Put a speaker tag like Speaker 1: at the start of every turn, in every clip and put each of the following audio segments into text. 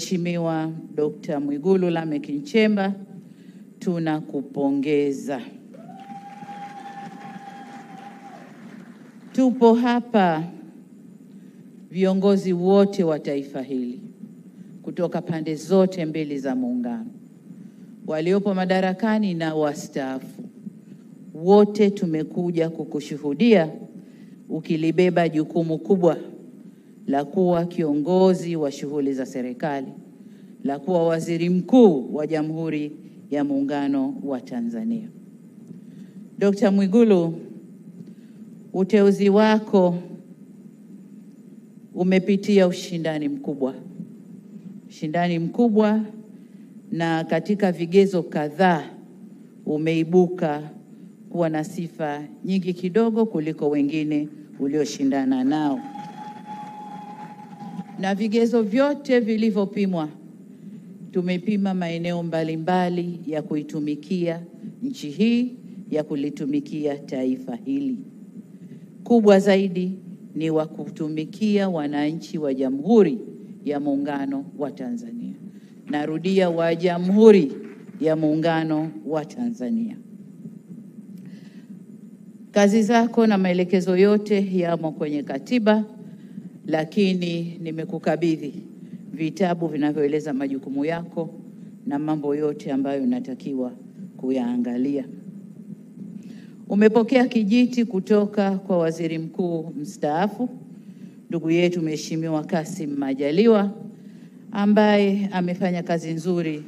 Speaker 1: Mheshimiwa Dr. Mwigulu Lameck Nchemba, tunakupongeza. Tupo hapa viongozi wote wa taifa hili kutoka pande zote mbili za muungano, waliopo madarakani na wastaafu. Wote tumekuja kukushuhudia ukilibeba jukumu kubwa la kuwa kiongozi wa shughuli za serikali, la kuwa waziri mkuu wa Jamhuri ya Muungano wa Tanzania. Dr. Mwigulu, uteuzi wako umepitia ushindani mkubwa, na katika vigezo kadhaa umeibuka kuwa na sifa nyingi kidogo kuliko wengine ulioshindana nao. Na vigezo vyote vilivyopimwa, tumepima maeneo mbalimbali ya kuitumikia nchi hii, ya kulitumikia taifa hili. Kubwa zaidi ni wa kutumikia wananchi wa Jamhuri ya Muungano wa Tanzania. Narudia, wa Jamhuri ya Muungano wa Tanzania. Kazi zako na maelekezo yote yamo kwenye katiba, lakini nimekukabidhi vitabu vinavyoeleza majukumu yako na mambo yote ambayo unatakiwa kuyaangalia. Umepokea kijiti kutoka kwa Waziri Mkuu mstaafu ndugu yetu Mheshimiwa Kassim Majaliwa, ambaye amefanya kazi nzuri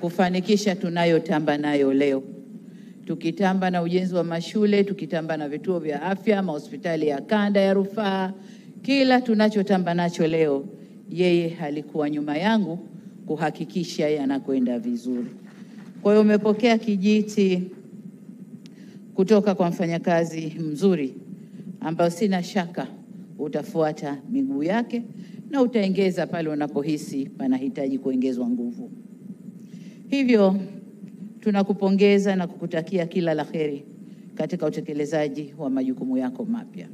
Speaker 1: kufanikisha tunayotamba nayo leo. Tukitamba na ujenzi wa mashule, tukitamba na vituo vya afya, mahospitali ya kanda ya rufaa, kila tunachotamba nacho leo, yeye alikuwa nyuma yangu kuhakikisha yanakwenda vizuri. Kwa hiyo umepokea kijiti kutoka kwa mfanyakazi mzuri ambao sina shaka utafuata miguu yake na utaongeza pale unapohisi panahitaji kuongezwa nguvu. Hivyo tunakupongeza na kukutakia kila la heri katika utekelezaji wa majukumu yako mapya.